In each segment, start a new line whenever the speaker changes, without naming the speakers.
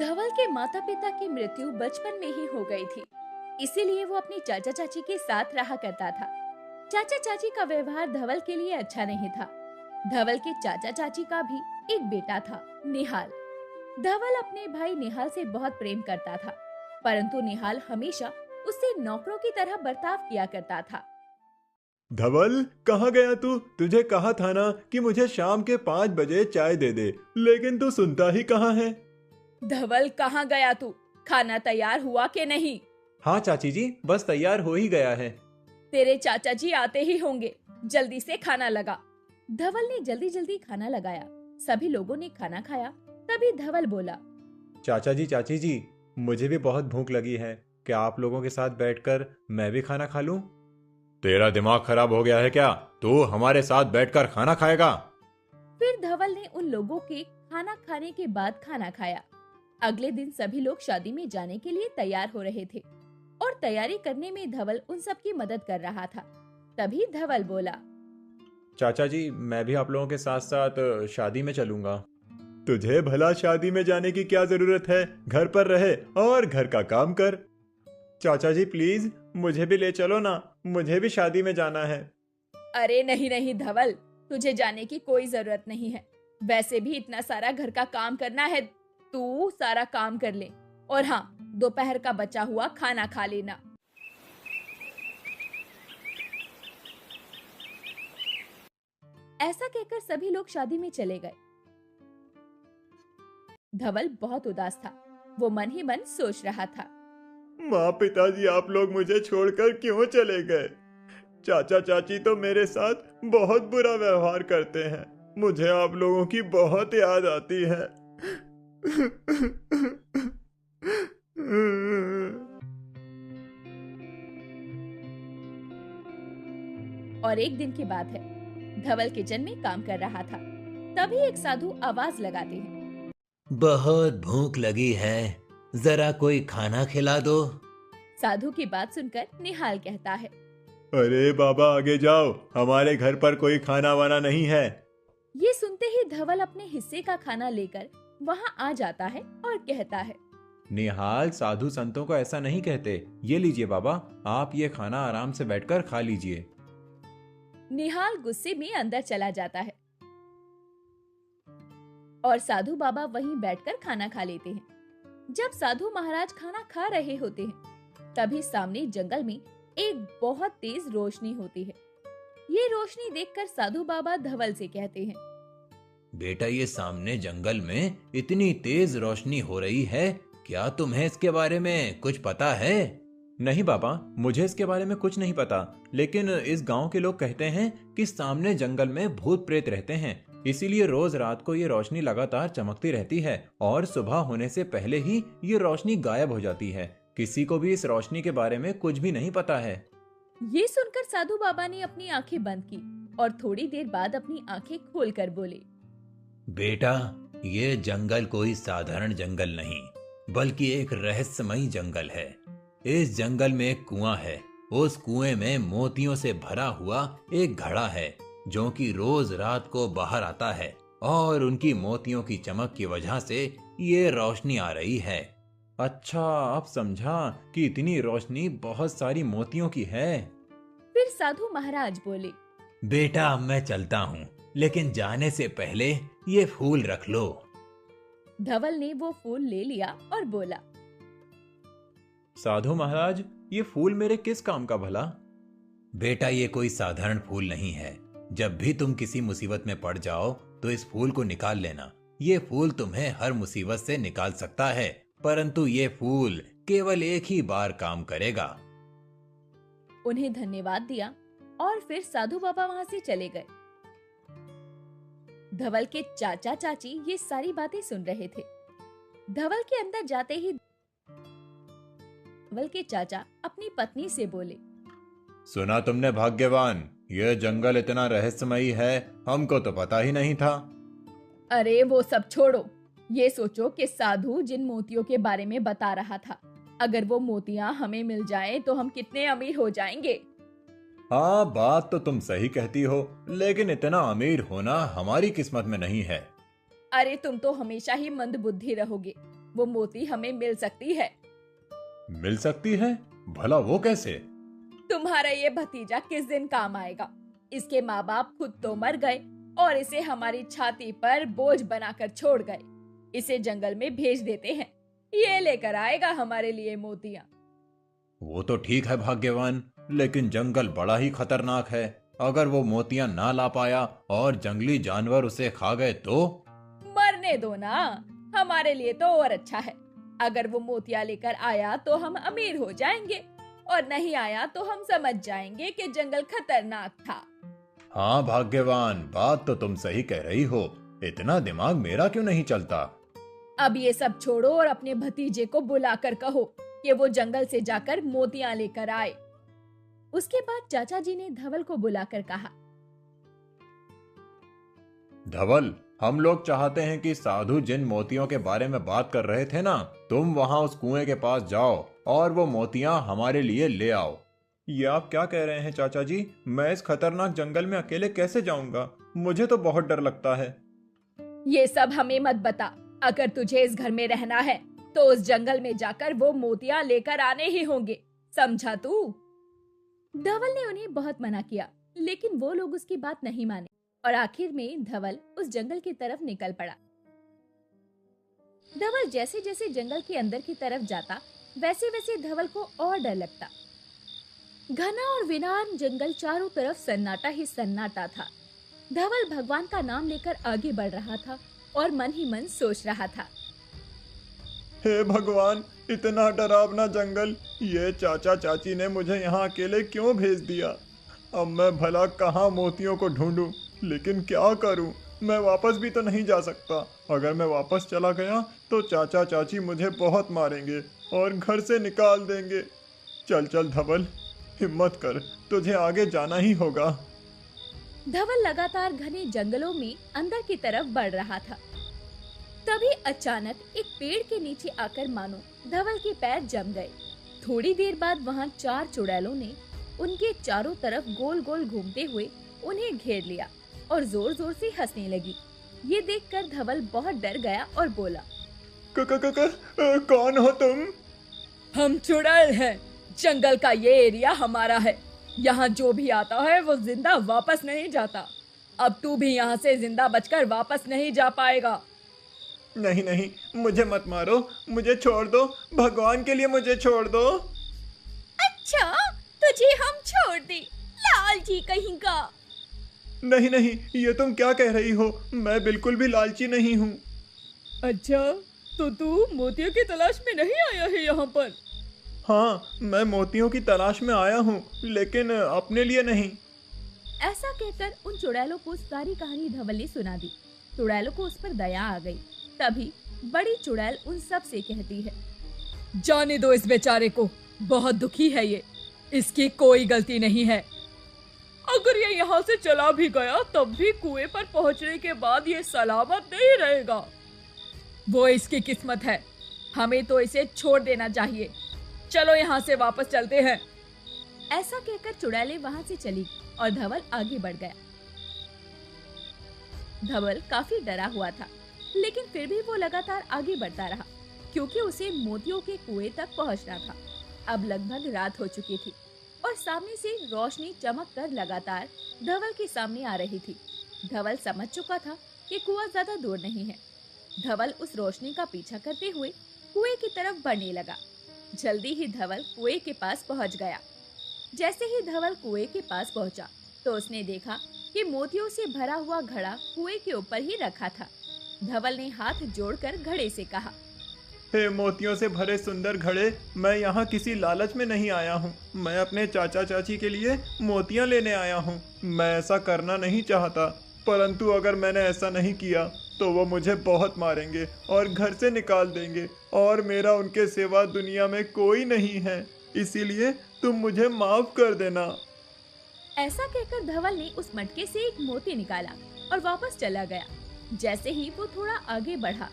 धवल के माता पिता की मृत्यु बचपन में ही हो गई थी, इसीलिए वो अपनी चाचा चाची के साथ रहा करता था। चाचा चाची का व्यवहार धवल के लिए अच्छा नहीं था। धवल के चाचा चाची का भी एक बेटा था, निहाल। धवल अपने भाई निहाल से बहुत प्रेम करता था, परंतु निहाल हमेशा उससे नौकरों की तरह बर्ताव किया करता था।
धवल, कहाँ गया तू? तुझे कहा था ना कि मुझे शाम के 5 बजे चाय दे दे, लेकिन तू सुनता ही कहाँ है।
धवल, कहाँ गया तू? खाना तैयार हुआ कि नहीं?
हाँ चाची जी, बस तैयार हो ही गया है।
तेरे चाचा जी आते ही होंगे, जल्दी से खाना लगा। धवल ने जल्दी जल्दी खाना लगाया। सभी लोगों ने खाना खाया। तभी धवल बोला,
चाची जी, मुझे भी बहुत भूख लगी है। क्या आप लोगों के साथ बैठकर मैं भी खाना खा लूं? तेरा दिमाग खराब हो गया है क्या? तू हमारे साथ बैठकर खाना खाएगा?
फिर धवल ने उन लोगों के खाना खाने के बाद खाना खाया। अगले दिन सभी लोग शादी में जाने के लिए तैयार हो रहे थे और तैयारी करने में धवल उन सब की मदद कर रहा था। तभी धवल बोला,
चाचा जी, मैं भी आप लोगों के साथ साथ शादी में चलूंगा। तुझे भला शादी में जाने की क्या जरूरत है? घर पर रहे और घर का काम कर। चाचा जी प्लीज, मुझे भी ले चलो ना, मुझे भी शादी में जाना है।
अरे नहीं नहीं धवल, तुझे जाने की कोई जरूरत नहीं है। वैसे भी इतना सारा घर का काम करना है, तू सारा काम कर ले। और हाँ, दोपहर का बचा हुआ खाना खा लेना। ऐसा कहकर सभी लोग शादी में चले गए। धवल बहुत उदास था। वो मन ही मन सोच रहा था,
माँ पिताजी, आप लोग मुझे छोड़कर क्यों चले गए? चाचा चाची तो मेरे साथ बहुत बुरा व्यवहार करते हैं। मुझे आप लोगों की बहुत याद आती है।
और एक दिन की बात है, धवल किचन में काम कर रहा था। तभी एक साधु आवाज लगाते हैं,
बहुत भूख लगी है, जरा कोई खाना खिला दो।
साधु की बात सुनकर निहाल कहता है,
अरे बाबा आगे जाओ, हमारे घर पर कोई खाना वाना नहीं है।
ये सुनते ही धवल अपने हिस्से का खाना लेकर वहाँ आ जाता है और कहता है,
निहाल, साधु संतों को ऐसा नहीं कहते। ये लीजिए बाबा, आप ये खाना आराम से बैठकर खा लीजिए।
निहाल गुस्से में अंदर चला जाता है और साधु बाबा वहीं बैठकर खाना खा लेते हैं। जब साधु महाराज खाना खा रहे होते हैं, तभी सामने जंगल में एक बहुत तेज रोशनी होती है। ये रोशनी देखकर साधु बाबा धवल से कहते हैं,
बेटा, ये सामने जंगल में इतनी तेज रोशनी हो रही है, क्या तुम्हें इसके बारे में कुछ पता है?
नहीं बाबा, मुझे इसके बारे में कुछ नहीं पता, लेकिन इस गांव के लोग कहते हैं कि सामने जंगल में भूत प्रेत रहते हैं, इसीलिए रोज रात को ये रोशनी लगातार चमकती रहती है और सुबह होने से पहले ही ये रोशनी गायब हो जाती है। किसी को भी इस रोशनी के बारे में कुछ भी नहीं पता है।
ये सुनकर साधु बाबा ने अपनी आंखें बंद की और थोड़ी देर बाद अपनी आंखें खोलकर बोले,
बेटा, ये जंगल कोई साधारण जंगल नहीं, बल्कि एक रहस्यमयी जंगल है। इस जंगल में एक कुआं है। उस कुएं में मोतियों से भरा हुआ एक घड़ा है, जो कि रोज रात को बाहर आता है और उनकी मोतियों की चमक की वजह से ये रोशनी आ रही है।
अच्छा, अब समझा कि इतनी रोशनी बहुत सारी मोतियों की है।
फिर साधु महाराज बोले,
बेटा, मैं चलता हूँ, लेकिन जाने से पहले ये फूल रख लो।
धवल ने वो फूल ले लिया और बोला,
साधु महाराज, ये फूल मेरे किस काम का भला?
बेटा, ये कोई साधारण फूल नहीं है। जब भी तुम किसी मुसीबत में पड़ जाओ तो इस फूल को निकाल लेना। ये फूल तुम्हें हर मुसीबत से निकाल सकता है, परंतु ये फूल केवल एक ही बार काम करेगा।
उन्हें धन्यवाद दिया और फिर साधु बाबा वहाँ से चले गए। धवल के चाचा चाची ये सारी बातें सुन रहे थे। धवल के अंदर जाते ही धवल के चाचा अपनी पत्नी से बोले,
सुना तुमने भाग्यवान, यह जंगल इतना रहस्यमयी है, हमको तो पता ही नहीं था।
अरे वो सब छोड़ो, ये सोचो कि साधु जिन मोतियों के बारे में बता रहा था, अगर वो मोतियां हमें मिल जाएं तो हम कितने अमीर हो जाएंगे।
हाँ, बात तो तुम सही कहती हो, लेकिन इतना अमीर होना हमारी किस्मत में नहीं है।
अरे तुम तो हमेशा ही मंद बुद्धि रहोगे। वो मोती हमें मिल सकती है।
मिल सकती है? भला वो कैसे?
तुम्हारा ये भतीजा किस दिन काम आएगा? इसके माँ बाप खुद तो मर गए और इसे हमारी छाती पर बोझ बनाकर छोड़ गए। इसे जंगल में भेज देते हैं, ये लेकर आएगा हमारे लिए मोतियां।
वो तो ठीक है भाग्यवान, लेकिन जंगल बड़ा ही खतरनाक है। अगर वो मोतियां ना ला पाया और जंगली जानवर उसे खा गए तो?
मरने दो ना, हमारे लिए तो और अच्छा है। अगर वो मोतियां लेकर आया तो हम अमीर हो जाएंगे, और नहीं आया तो हम समझ जाएंगे कि जंगल खतरनाक था।
हाँ भाग्यवान, बात तो तुम सही कह रही हो। इतना दिमाग मेरा क्यों नहीं चलता?
अब ये सब छोड़ो और अपने भतीजे को बुलाकर कहो कि वो जंगल से जाकर मोतियां लेकर आए। उसके बाद चाचा जी ने धवल को बुलाकर कहा,
धवल, हम लोग चाहते हैं कि साधु जिन मोतियों के बारे में बात कर रहे थे ना, तुम वहां उस कुएं के पास जाओ और वो मोतियां हमारे लिए ले आओ। ये आप क्या कह रहे हैं चाचा जी? मैं इस खतरनाक जंगल में अकेले कैसे जाऊंगा? मुझे तो बहुत डर लगता है।
ये सब हमें मत बता। अगर तुझे इस घर में रहना है तो उस जंगल में जाकर वो मोतियां लेकर आने ही होंगे, समझा तू? धवल ने उन्हें बहुत मना किया, लेकिन वो लोग उसकी बात नहीं माने और आखिर में धवल उस जंगल की तरफ निकल पड़ा। धवल जैसे जैसे जंगल के अंदर की तरफ जाता, वैसे वैसे धवल को और डर लगता। घना और वीरान जंगल चारों तरफ सन्नाटा ही सन्नाटा था। धवल भगवान का नाम लेकर आगे बढ़ रहा था और मन ही मन सोच रहा था,
हे भगवान, इतना डरावना जंगल, ये चाचा चाची ने मुझे यहाँ अकेले क्यों भेज दिया? अब मैं भला कहाँ मोतियों को ढूंढूं? लेकिन क्या करूं? मैं वापस भी तो नहीं जा सकता। अगर मैं वापस चला गया तो चाचा चाची मुझे बहुत मारेंगे और घर से निकाल देंगे। चल चल धवल, हिम्मत कर, तुझे आगे जाना ही होगा।
धवल लगातार घने जंगलों में अंदर की तरफ बढ़ रहा था। तभी अचानक एक पेड़ के नीचे आकर मानो धवल के पैर जम गए। थोड़ी देर बाद वहां 4 चुड़ैलों ने उनके चारों तरफ गोल गोल घूमते हुए उन्हें घेर लिया और जोर जोर से हंसने लगी। ये देखकर धवल बहुत डर गया और बोला,
कौन हो तुम?
हम चुड़ैल हैं। जंगल का ये एरिया हमारा है। यहाँ जो भी आता है वो जिंदा वापस नहीं जाता। अब तू भी यहाँ से जिंदा बचकर वापस नहीं जा पाएगा।
नहीं नहीं, मुझे मत मारो, मुझे छोड़ दो, भगवान के लिए मुझे छोड़ दो।
अच्छा, तुझे हम छोड़ दे, लालची कहीं का।
नहीं नहीं, ये तुम क्या कह रही हो? मैं बिल्कुल भी लालची नहीं हूँ।
अच्छा, तो तू मोतियों की तलाश में नहीं आया है यहाँ पर?
हाँ, मैं मोतियों की तलाश में आया हूँ, लेकिन अपने लिए नहीं।
ऐसा कहकर उन चुड़ैलों को सारी कहानी धवल ने सुना दी। चुड़ैलों को उस पर दया आ गई। तभी बड़ी चुड़ैल उन सब से कहती है, जाने दो इस बेचारे को, बहुत दुखी है ये, इसकी कोई गलती नहीं है। अगर ये यहाँ से चला भी गया तब भी कुएं पर पहुँचने के बाद ये सलामत नहीं रहेगा। वो इसकी किस्मत है, हमें तो इसे छोड़ देना चाहिए। चलो यहाँ से वापस चलते हैं। ऐसा कहकर चुड़ैलें वहाँ से चली और धवल आगे बढ़ गया। धवल काफी डरा हुआ था, लेकिन फिर भी वो लगातार आगे बढ़ता रहा, क्योंकि उसे मोतियों के कुएं तक पहुंचना था। अब लगभग रात हो चुकी थी और सामने से रोशनी चमक कर लगातार धवल के सामने आ रही थी। धवल समझ चुका था कि कुआं ज्यादा दूर नहीं है। धवल उस रोशनी का पीछा करते हुए कुएं की तरफ बढ़ने लगा। जल्दी ही धवल कुएं के पास पहुंच गया। जैसे ही धवल कुएं के पास पहुंचा तो उसने देखा कि मोतियों से भरा हुआ घड़ा कुएं के ऊपर ही रखा था। धवल ने हाथ जोड़कर घड़े से कहा,
हे मोतियों से भरे सुंदर घड़े, मैं यहाँ किसी लालच में नहीं आया हूँ। मैं अपने चाचा चाची के लिए मोतियाँ लेने आया हूँ। मैं ऐसा करना नहीं चाहता, परंतु अगर मैंने ऐसा नहीं किया तो वो मुझे बहुत मारेंगे और घर से निकाल देंगे और मेरा उनके सिवा दुनिया में कोई नहीं है। इसीलिए तुम मुझे माफ कर देना।
ऐसा कहकर धवल ने उस मटके से एक मोती निकाला और वापस चला गया। जैसे ही वो थोड़ा आगे बढ़ा,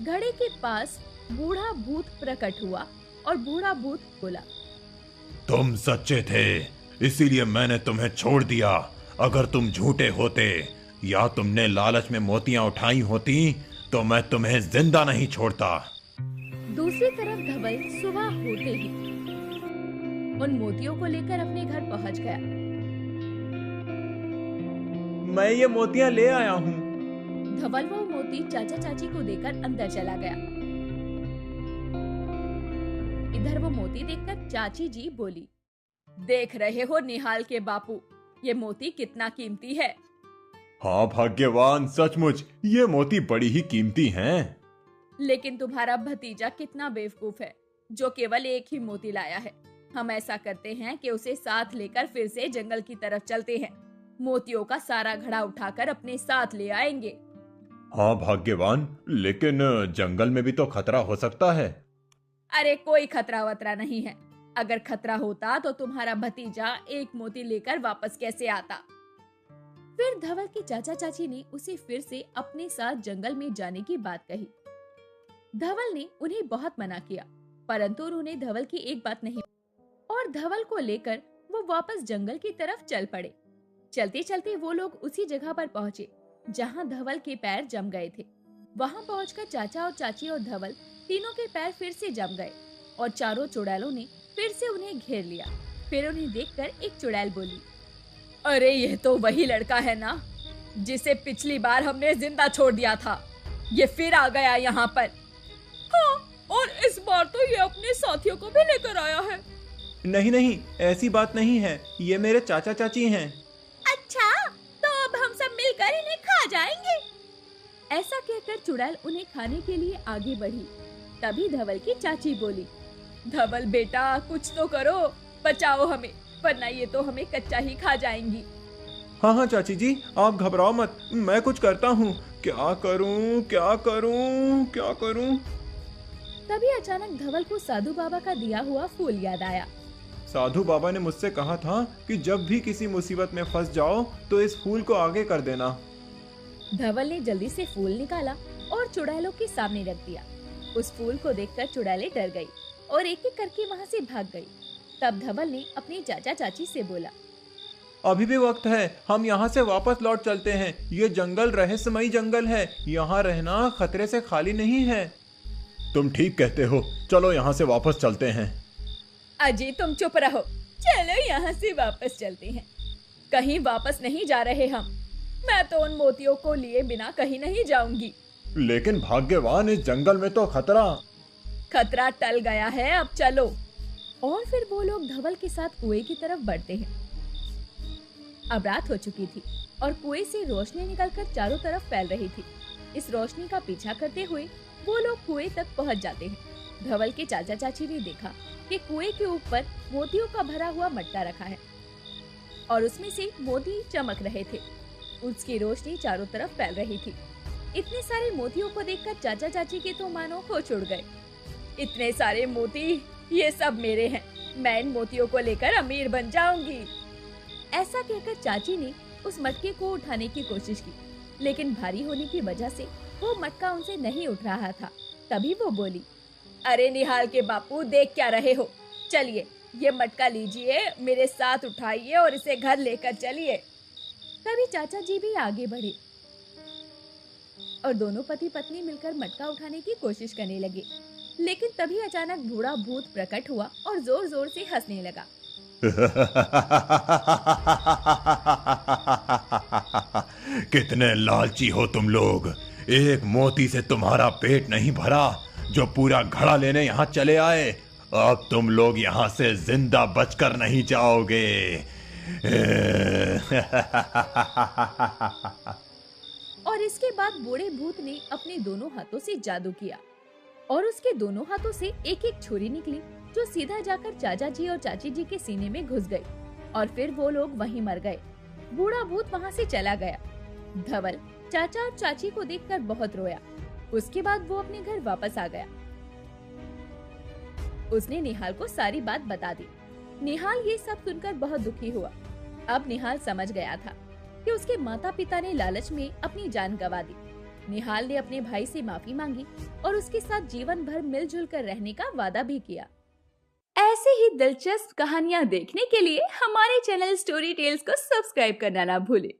घड़े के पास बूढ़ा भूत प्रकट हुआ और बूढ़ा भूत बोला,
तुम सच्चे थे, इसीलिए मैंने तुम्हें छोड़ दिया। अगर तुम झूठे होते या तुमने लालच में मोतियां उठाई होती तो मैं तुम्हें जिंदा नहीं छोड़ता।
दूसरी तरफ धवल सुबह होते ही उन मोतियों को लेकर अपने घर पहुंच गया।
मैं ये मोतियां ले आया हूँ।
धवल वो मोती चाचा चाची को देकर अंदर चला गया। इधर वो मोती देखकर चाची जी बोली, देख रहे हो निहाल के बापू, ये मोती कितना कीमती है।
हाँ भाग्यवान, सचमुच ये मोती बड़ी ही कीमती हैं।
लेकिन तुम्हारा भतीजा कितना बेवकूफ है जो केवल एक ही मोती लाया है। हम ऐसा करते हैं कि उसे साथ लेकर फिर से जंगल की तरफ चलते हैं। मोतियों का सारा घड़ा उठाकर अपने साथ ले आएंगे।
हाँ भाग्यवान, लेकिन जंगल में भी तो खतरा हो सकता है।
अरे कोई खतरा वतरा नहीं है। अगर खतरा होता तो तुम्हारा भतीजा एक मोती लेकर वापस कैसे आता। फिर धवल के चाचा चाची ने उसे फिर से अपने साथ जंगल में जाने की बात कही। धवल ने उन्हें बहुत मना किया, परंतु उन्होंने धवल की एक बात नहीं और धवल को लेकर वो वापस जंगल की तरफ चल पड़े। चलते चलते वो लोग उसी जगह पर पहुँचे जहाँ धवल के पैर जम गए थे। वहाँ पहुँचकर चाचा और चाची और धवल तीनों के पैर फिर से जम गए और चारों चुड़ैलों ने फिर से उन्हें घेर लिया। फिर उन्हें देखकर एक चुड़ैल बोली, अरे यह तो वही लड़का है ना जिसे पिछली बार हमने जिंदा छोड़ दिया था। ये फिर आ गया यहाँ पर। हाँ, और इस बार तो ये अपने साथियों को भी लेकर आया है।
नहीं नहीं, ऐसी बात नहीं है, ये मेरे चाचा चाची हैं।
अच्छा, तो अब हम सब मिलकर इन्हें खा जाएंगे। ऐसा कहकर चुड़ैल उन्हें खाने के लिए आगे बढ़ी। तभी धवल की चाची बोली, धवल बेटा कुछ तो करो, बचाओ हमें, वरना ये तो हमें कच्चा ही खा जाएंगी।
हाँ हाँ चाची जी, आप घबराओ मत, मैं कुछ करता हूँ। क्या करूँ क्या करूँ क्या करूँ।
तभी अचानक धवल को साधु बाबा का दिया हुआ फूल याद आया।
साधु बाबा ने मुझसे कहा था कि जब भी किसी मुसीबत में फंस जाओ तो इस फूल को आगे कर देना।
धवल ने जल्दी से फूल निकाला और चुड़ैलों के सामने रख दिया। उस फूल को देखकर चुड़ैलें डर गई और एक एक करके वहाँ से भाग गई। तब धवल ने अपने चाचा चाची से बोला,
अभी भी वक्त है, हम यहाँ से वापस लौट चलते हैं। ये जंगल रहस्यमयी जंगल है, यहाँ रहना खतरे से खाली नहीं है। तुम ठीक कहते हो, चलो यहाँ से वापस चलते हैं।
अजी तुम चुप रहो, चलो यहाँ से वापस चलते हैं। कहीं वापस नहीं जा रहे हम। मैं तो उन मोतियों को लिए बिना कहीं नहीं जाऊंगी।
लेकिन भाग्यवान, इस जंगल में तो खतरा
टल गया है, अब चलो। और फिर वो लोग धवल के साथ कुएं की तरफ बढ़ते हैं। अब रात हो चुकी थी और कुएं से रोशनी निकलकर चारों तरफ फैल रही थी। इस रोशनी का पीछा करते हुए वो लोग कुएं तक पहुंच जाते हैं। धवल के चाचा चाची ने देखा कि कुएं के ऊपर मोतियों का भरा हुआ मटका रखा है और उसमें से मोती चमक रहे थे। उसकी रोशनी चारों तरफ फैल रही थी। इतने सारे मोतियों को देखकर चाचा चाची के तो मानो होश उड़ गए। इतने सारे मोती, ये सब मेरे हैं। मैं इन मोतियों को लेकर अमीर बन जाऊंगी। ऐसा कहकर चाची ने उस मटके को उठाने की कोशिश की, लेकिन भारी होने की वजह से वो मटका उनसे नहीं उठ रहा था। तभी वो बोली, अरे निहाल के बापू, देख क्या रहे हो, चलिए ये मटका लीजिए, मेरे साथ उठाइए और इसे घर लेकर चलिए। तभी चाचा जी भी आगे बढ़े और दोनों पति पत्नी मिलकर मटका उठाने की कोशिश करने लगे। लेकिन तभी अचानक बूढ़ा भूत प्रकट हुआ और जोर जोर से हंसने लगा।
कितने लालची हो तुम लोग। एक मोती से तुम्हारा पेट नहीं भरा जो पूरा घड़ा लेने यहाँ चले आए। अब तुम लोग यहाँ से जिंदा बचकर नहीं जाओगे।
और इसके बाद बूढ़े भूत ने अपने दोनों हाथों से जादू किया और उसके दोनों हाथों से एक एक छुरी निकली जो सीधा जाकर चाचा जी और चाची जी के सीने में घुस गई और फिर वो लोग वहीं मर गए। बूढ़ा भूत वहाँ से चला गया। धवल चाचा और चाची को देखकर बहुत रोया। उसके बाद वो अपने घर वापस आ गया। उसने निहाल को सारी बात बता दी। निहाल ये सब सुनकर बहुत दुखी हुआ। अब निहाल समझ गया था कि उसके माता पिता ने लालच में अपनी जान गंवा दी। निहाल ने अपने भाई से माफी मांगी और उसके साथ जीवन भर मिलजुल कर रहने का वादा भी किया। ऐसे ही दिलचस्प कहानियाँ देखने के लिए हमारे चैनल स्टोरी टेल्स को सब्सक्राइब करना ना भूलें।